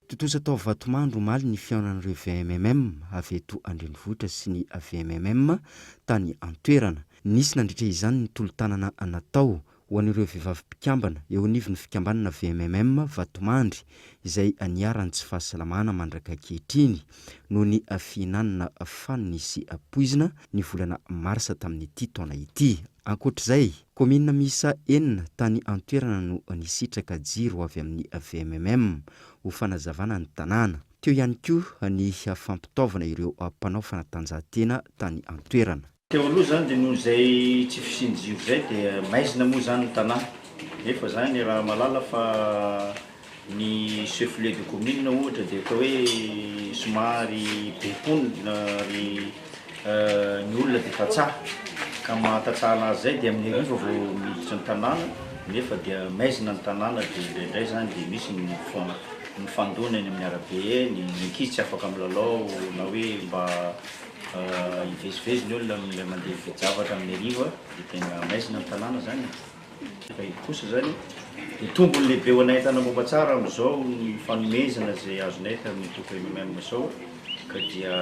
Totoza tao Vatomandry omaly ny fiaonan'ireo VMMM avy eto Andrenivohitra sy ny VMMM tany an-toerana. Nisy nandritra izany ny tolo-tanana natao ho an'ireo vehivavy mpikambana eo anivon'ny fikambanana VMMM Vatomandry izay aniarany tsy fahasalamana mandraka ankehitriny noho ny fihinanana fanony sy poizina ny volana marsa tamin'ny ity taona ity. Ankoatr'izay, komina miisa 4 tany antoerana no nisitraka jiro avy amin'ny VMMM ho fanazavana ny tanàna. Teo ihany koa ny fampitaovana ireo mpanao fanatanjahantena tany antoerana. Teo aloha zany dia noho izay tsy fisinjiro zay dia maizina moa zany ny tanàna. Nefa zany raha malala fa ny chef-lieu de commune ohatra dia atao hoe somary beponina ny olona dia tatsaha. Ka mahatatsaha anazy zay dia amin'ny riva vao miditra ny tanàna, nefa dia maizina ny tanàna dia indraindray zany dia misy ny fandonany amin'ny arabe, ny ankizy tsy afaka milalao na hoe mba ivezivezy ny olona amin'ilay mandeha vejavatra amin'ny riva dia tena maizina ny tanàna zany. Fa io kosa zany dia tombony lehibe ho anay tana momba tsara amin'izao ny fanomezana izay azonay tamin'ny toko MMM izao ka dia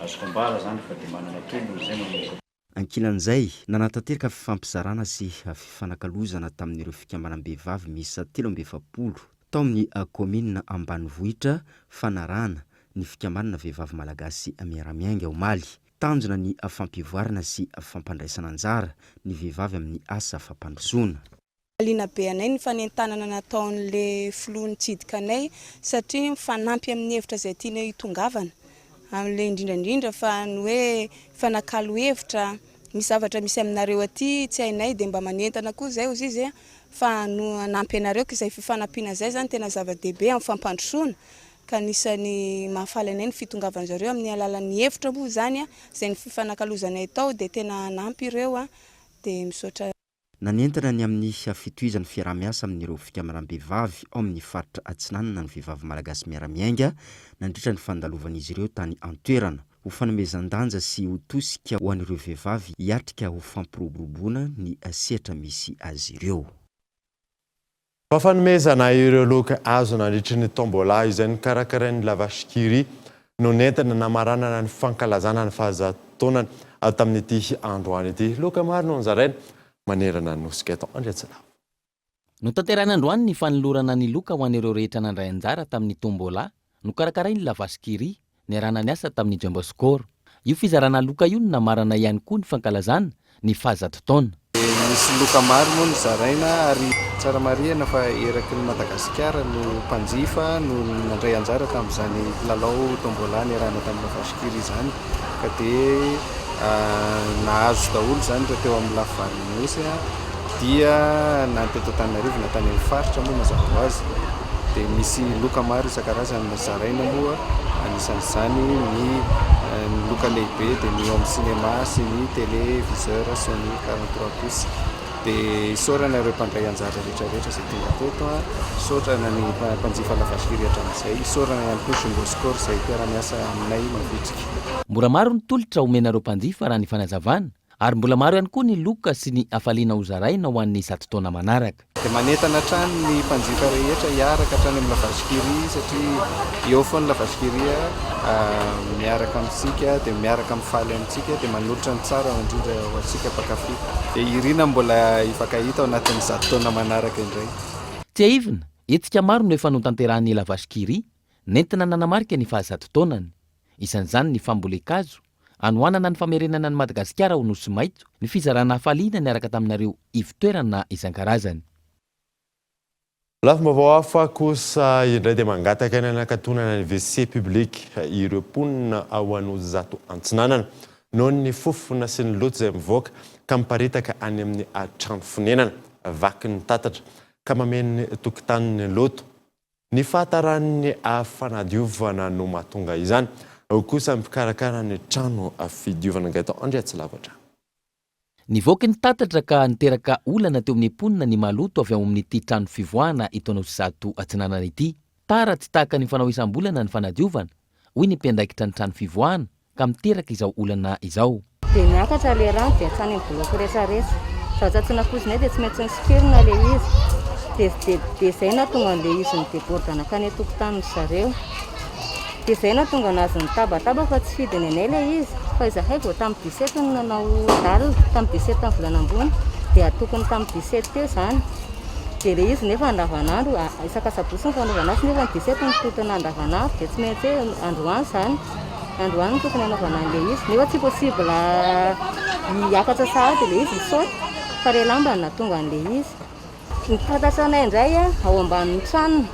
azoko ambara zany fa dia manana tombony zay manomboka. Ankilan'izay nanatanteraka fifampizarana sy fifanakalozana tamin'ireo fikambanam-behivavy miisa 37 tao amin'ny komina ambanivohitra fanarahana ny fikambanana vehivavy malagasy miaramiainga omaly. Tanjona ny fampivoarana sy fampandraisana anjara ny vehivavy amin'ny asa fampandrosoana. Liana be anay ny fanentanana nataon'le filoha nitsidika anay satria mifanampy amin'ny hevitra izay tiana hitongavana amin'ilay indrindrandrindra fa ny hoe fanakalo hevitra misy zavatra misy aminareo aty tsy hainay dia mba manentana koa zay ozy izy fa no anampy anareo ka izay fifanampiana zay zany tena zava-dehibe amin'ny fampandrosoana ka anisany mahafaly anay ny fitongavana zareo amin'ny alalan'ny hevitra moa zany izay ny fifanakalozanay tao dia tena anampy ireo dia misaotra. Nanentana ny amin'ny fitohizan'ny fiaramiasa amin'ireo fikambanam-behivavy ao amin'ny faritra Atsinanana ny vehivavy malagasy miaramiainga nandritra ny fandalovan'izy ireo tany antoerana ho fanomezan-danja sy ho tosika ho an'ireo vehivavy hiatrika ho fampiroboroboana ny sehatra misy azy ireo. Fanomezana ireo loka azo nandritra ny tombola izay nikarakarain'ny lavashikiri no nentana namaranana ny fankalazana ny fahazatoanany tamin'ity androany ity. Loka maro no nzaraina manerana nosika atao andriatsila. No tanteran'androany ny fanolorana ny loka ho an'ireo rehetra nandray anjara tamin'ny tombola no karakarain'ny lavashikiri niarana ny asa tamin'ny Jamboscor. Io fizarana loka io no namarana ihany koa ny fankalazana ny fahazatotaona. Misy loka maro moa ny zaraina ary tsara marihana fa eraky ny Madagasikara no mpanjifa no nandray anjara tamin'izany lalao tombola niarana tamin'ny lavashikiri izany ka dia nahazo daholo zany raha teo amin'ny lafivaliny nosy dia na teto Antananarivo na tany amin'ny faritra moa mazava ho azy dia misy loka maro isan-karazany zaraina moa anisan'izany ny loka lehibe dia ny amin'ny cinéma sy ny téléviseur sy ny 43 pouces dia isaorana ireo mpandray anjara rehetrarehetra izay tonga teto isaorana ny mpanjifa lavashikiri hatramin'izay isaorana ihany koa Jamboscor izay mpiara-miasa aminay mavitrika. Mbola maro ny tolotra omenareo mpanjifa raha ny fanazavana ary mbola maro ihany koa ny loka sy ny afaliana ho zaraina ho an'ny zatotaona manaraka. Dia manentana hatrany ny mpanjifa rehetra hiaraka hatrany amin'ny lavashikiri satria eo foana lavashikiri miaraka amintsika dia miaraka mifaly amintsika dia manolotra ny tsara indrindra ho antsika mpakafy dia irina mbola hifankahita ao anatin'ny zatotaona manaraka indray. Tsy aivina, hetsika maro no efa notanterahany lavashikiri nentina nanamarika ny fahazatotaonany. Isan'izany ny fambolekazo, anoanana ny famerenana ny Madagasikara ho nosy maitso, ny fizarana hafaliana niaraka taminareo ivotoerana isan-karazany. Lafim-baovao hafa kosa indray dia mangataka ny anakatonana ny WC public ireo mponina ao an'o zato Antsinanana noho ny fofona sy ny loto izay mivoaka ka miparitaka any amin'ny trano fonenana vaky ny tatatra ka mameny tokotaniny loto. Ny fahataran'ny fanadiovana no mahatonga izany kosa mikarakara ny trano fidiovana gato andriatsilavatra. Nivoaka ny tatatra ka niteraka olana teo amin'ny mponina ny maloto avy ao amin'ity trano fivoahana itaonao zato Antsinanana ity. Tara tsy tahaka ny fanao isam-bolana ny fanadiovana, hoy ny mpiandraikitra ny trano fivoahana ka miteraka izao olana izao. Dia miakatra le rano dia tsany boloko rehetrarehetra. Zaho napozinay dia tsy maintsy nisipirina le izy. Dia izay nahatonga an'le izy nidebordana ka ny tokotaniny zareo. Dia izay nahatonga anazy nitabataba fa tsy fidiny anay le izy. Fa izahay vao tamin'ny 17 no nanao dalina, tamin'ny 17 volana ambony dia atokony tamin'ny 17 teo izany. Dia ilay izy nefa andavanandro isaka sabotsy ny fanaovana azy nefa ny 17 ny totona andavanandro dia tsy maintsy hoe androany izany. Androany no tokony anaovana an'ilay izy nefa tsy possible hiakatra sahady ilay izy isaoty fa ilay lamba no natonga an'ilay izy. Ny fantasanay indray ao ambanin'ny tranony.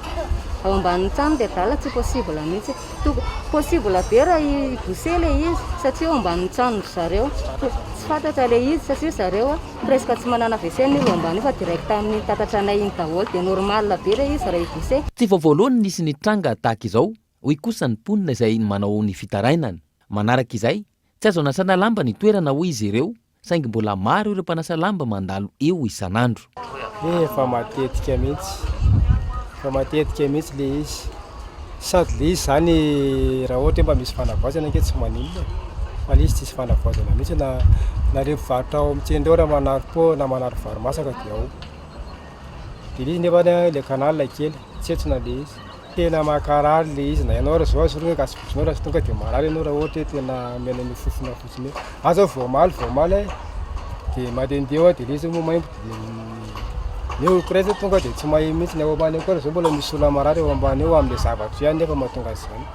Ao ambanin'ny trano dia dala tsy possible mihitsy. Possible be raha hibose ilay izy satria ao ambanin'ny trano zareo. Tsy fantatra ilay izy satria zareo presque tsy manana WC ny ilo ambany fa direct amin'ny tatatranay iny daholo dia normal be ilay izy raha hibose. Tsy vao voalohany nisy ny tranga tahaka izao, hoy kosa ny mponina izay manao ny fitarainana. Manaraka izay, tsy azo anasana lamba ny toerana hoy izy ireo, saingy mbola maro ireo mpanasa lamba mandalo eo isan'andro. Efa matetika mihitsy le izy. Sady le izy zany raha ohatra mba misy fanavaozana anke tsy maninona. Fa le izy tsisy fanavaozana mihitsy na le mpivarotra ao amintsendreo raha manary po na manary vary masaka dia ao. Dia le izy nefa le kanalina kely, tsetsona le izy. Tena makarary le izy na ianao raha zao asorina ka asibotsinao raha sy tonga dia marary ianao raha ohatra tena mena ny fofona fotsiny. Aza voamaly dia mandehandeha dia le izy moa maimbo dia eo koretsy tonga dia tsy mahay mihitsy ny ao ambany eo koa zao mbola misy olona marary eo ambany eo amin'ilay zavatra ihany nefa mahatonga izany.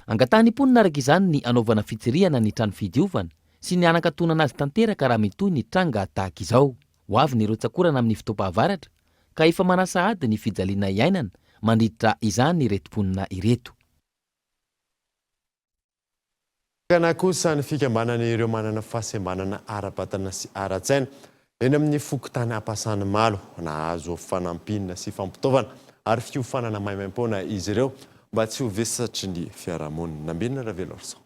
Angatahany mponina araka izany ny anaovana fitsirihana ny trano fidiovana sy ny anakatonana azy tanteraka raha mitoy ny tranga tahaka izao. Ho avy ny ireo tsakorana amin'ny fotoam-pahavaratra ka efa manasa ady ny fijaliana iainana mandritra izany ireto mponina ireto. Kana kosa ny fikambanana ireo manana fahasembanana ara-batana sy ara-tsaina eny amin'ny fokontany ampasany malo nahazo fanampinana sy fampitaovana ary fiofanana maimaim-poana izy ireo mba tsy ho vesatry ny fiarahamonina. Nambinina Ravelorson.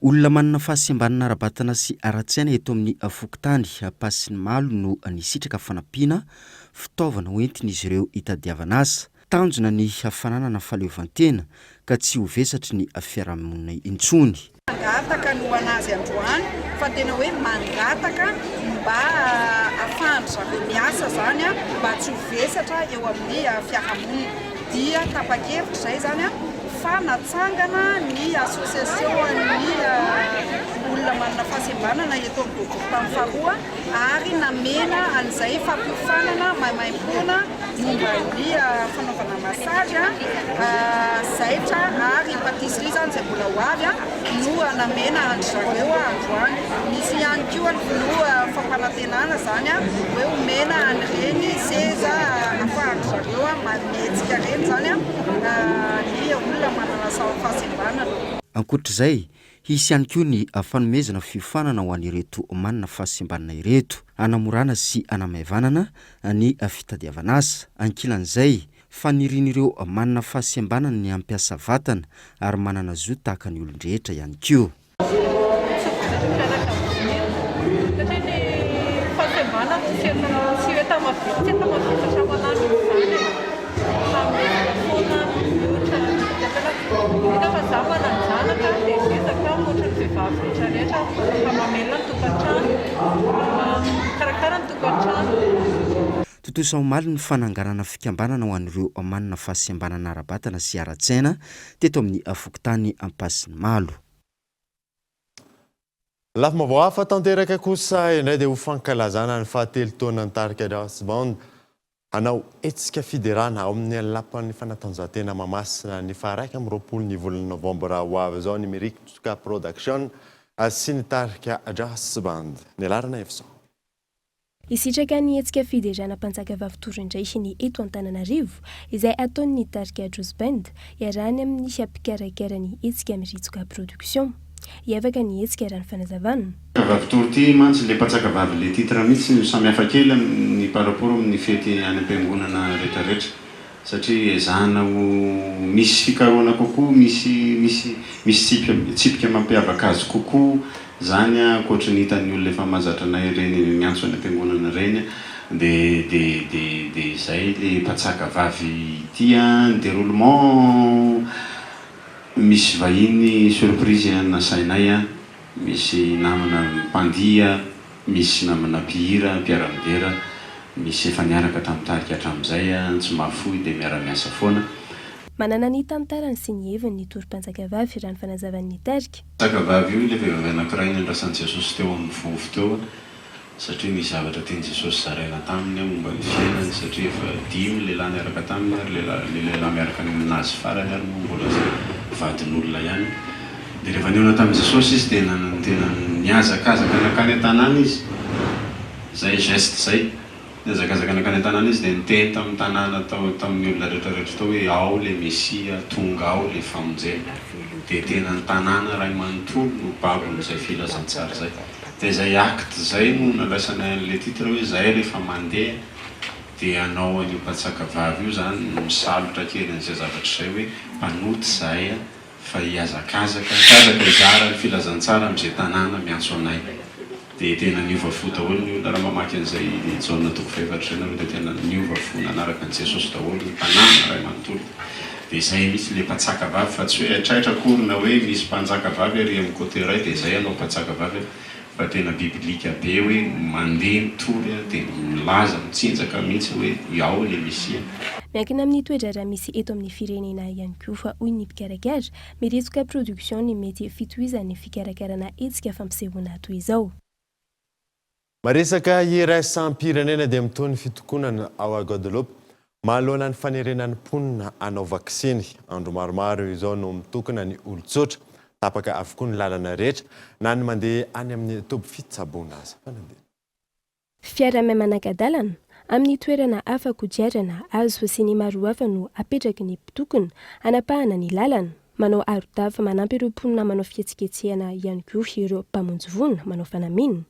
Olona manana fahasembanana ara-batana sy ara-tsaina eto amin'ny fokontany ampasany malo no nisitraka fanampiana fitaovana hoentin'izy ireo hitadiavana azy. Tanjona ny hafananana fahaleovantena ka tsy ho vesatry ny fiarahamonina intsony. Mangataka no anazy androany fa tena hoe mangataka mba afahany zareo miasa zany mba tsy ho vesatra eo amin'ny fiarahamonina. Dia tapa-kevitra izay zany fa natsangana ny association'ny olona manana fahasembanana eto amin'ny tamin'ny faharoa ary namena an'izay fampiofanana maimaim-poana momba ny fanaovana masazy zaitra ary patisserie zany izay mbola ho avy no namena an'zareo androany. Misy ihany koa no fampanantenana zany hoe omena an'ireny seza afahan'ny zareo mametsika reny zany ny olona manana fahasembanana. Ankoatr'izay, hisy ihany koa ny fanomezana fiofanana ho an'ireto manana fahasembanana ireto, anamorana sy anamaivanana ny fitadiavana azy. Ankilan'izay, fanirin'ireo manana fahasembanana ny ampiasa vatana ary manana zo tahaka ny olon-drehetra ihany koa. Totosa omaly ny fananganana fikambanana ho an'ireo manana fahasembanana ara-batana sy ara-tsaina teto amin'ny fokontany ampasiny malo. Lafim-baovao hafa tanteraka kosa indray dia ho fankalazana ny fahatelo taona nitarika Jasband hanao hetsika fiderana ao amin'ny lapan'ny fanatanjahantena Mahamasina ny faha 1 ny volana Novambra ho avy izao Numerique Tuska Production sy nitarika Jasband. Nialarana efso. Isitraka ny hetsika fiderana mpanjaka vavy indray eto Antananarivo izay ataony nitarika Jasband iarahany amin'ny ampikarakarany hetsika Numerique Production. Iavaka ny hetsika raha ny fanazavana. Vavy ty mantsy le mpanjaka vavy le titre mihitsy samihafa kely amin'ny par rapport amin'ny fety any am-piangonana rehetrarehetra satria ezahana misy fikarohana kokoa, misy tsipika mampiavaka azy kokoa zany ankoatra ny hitan'ny olona efa mahazatra anay reny miantso any am-piangonana reny de zay le mpanjaka vavy ty ny déroulement misy vahiny surprise nasainay misy namana mpandia, misy namana mpihira, mpiara-midera, misy efa niaraka tamin'ny tarika hatramin'izay tsy mahafoy dia miara-miasa foana. Manana ny tantarany sy ny heviny ny torom-panjaka vavy raha ny fanazavan'ny tarika. Panjaka vavy io le vehivavy anankiray nandrasan'i Jesosy teo amin'ny fofo teo satria ny zavatra tiany jesosy zaraina taminy momba ny fiainany satria efa dimy lehilahy miaraka taminy ary lehilahy miaraka aminazy farany ary mbola vadin'olona ihany dia rehefa niona tamin'i jesosy izy dia tena niazakazaka nakany an-tanàna izy zay geste zay niazakazaka nakany an-tanàna izy dia niteny tamin'ny tanàna tamin'ny olona rehetrarehetra tao hoe ao le mesia tonga ao le famonjena dia tena ny tanàna ray manontolo no babon'izay filazantsara zay dia zay acte zay no nalaisana an'ilay titre hoe zay rehefa mandeha dia anao an'io mpatsaka vavy io zany misalotra kely an'izay zavatra zay hoe mpanoty zahay fa hiazakazaka izara ny filazantsara amin'izay tanàna miantso anay dia tena niova fo daholo ny olona raha mamaky an'izay jaona toko faefatra zay nareo dia tena niova fo nanaraka an' jesosy daholo ny tanàna ray manontolo dia zay mihitsy le mpatsaka vavy fa tsy hoe atraitra korona hoe misy mpanjaka vavy ary amin'ny côté ray dia zay anao mpatsaka vavy fa tena biblika be hoe mandeha mitory dia milaza mitsinjaka mihitsy hoe iao le mesia. Miankina amin'ny toedrara misy eto amin'ny firenena ihany koa fa hoy ny mpikarakara miritsoka production ny mety fitohizan'ny fikarakarana hetsika fampisehoana toy izao. Maresaka iraisam-pirenena dia mitony fitokonana ao Guadeloupe mahalona ny fanerenan'ny mponina anao vaksiny andro maromaro izao no mitokana ny olon-tsotra tapaka avokoa ny lalana rehetra na ny mandeha any amin'ny toby fitsaboana azy. Fiara mamanaka-dalana amin'ny toerana hafa kodiarana azo sy ny maro hafa no apetraky ny mpitokona anapahana ny lalana manao aro-dava manampy ireo mponina manao fihetsiketsehana ihany koa ireo mpamonjy vonona manao fanamina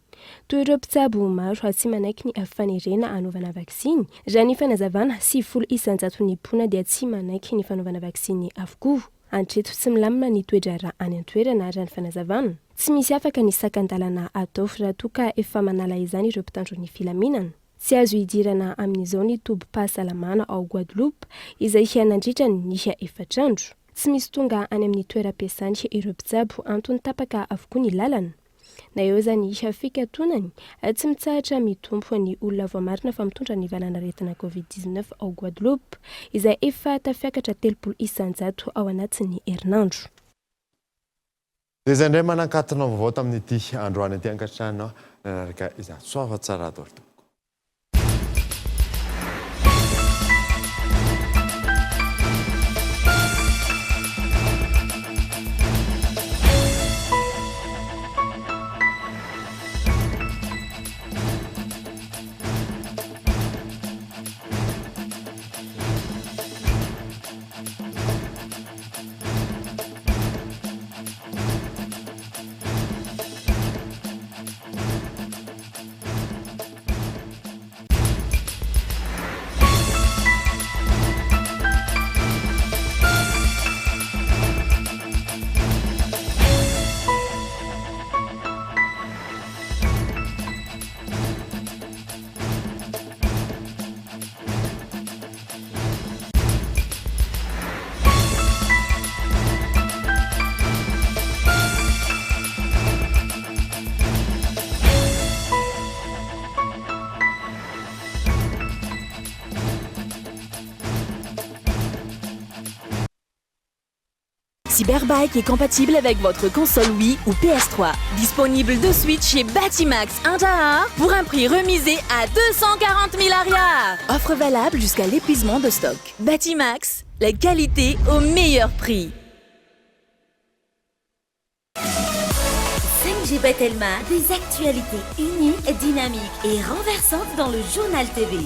toy ireo mpitsabo maro tsy manaiky ny fanerena anaovana vaksiny raha ny fanazavana 70 isanjato ny mponina dia tsy manaiky ny fanaovana vaksiny avokoa. Antreto tsy milamina ny toedrara any an-toerana raha ny fanazavana tsy misy afaka ny sakan-dalana atao raha toka efa manala izany ireo mpitandro ny filaminana. Tsy azo hidirana amin'izao ny tobi-pahasalamana ao Guadeloupe izay hianandritrany niha efatrandro. Tsy misy tonga any amin'ny toeram-piasany ireo mpitsabo antony tapaka avokoa ny lalana. Na eo zany iha fikatonany tsy mitsahatra mitompo ny olona voamarina fa mitondra ny valanaretina COVID-19 ao Guadeloupe izay efa tafiakatra 30 isanjato ao anatin'ny herinandro. Dia izay indray manankatona vaovao tamin'ity androany ity ankatrano nararaka izato soava tsara daholo. Cyberbike est compatible avec votre console Wii ou PS3. Disponible de suite chez Batimax Intaha pour un prix remisé à 240 000 arias. Offre valable jusqu'à l'épuisement de stock. Batimax, la qualité au meilleur prix. 5G Batelma, des actualités uniques, dynamiques et renversantes dans le journal TV.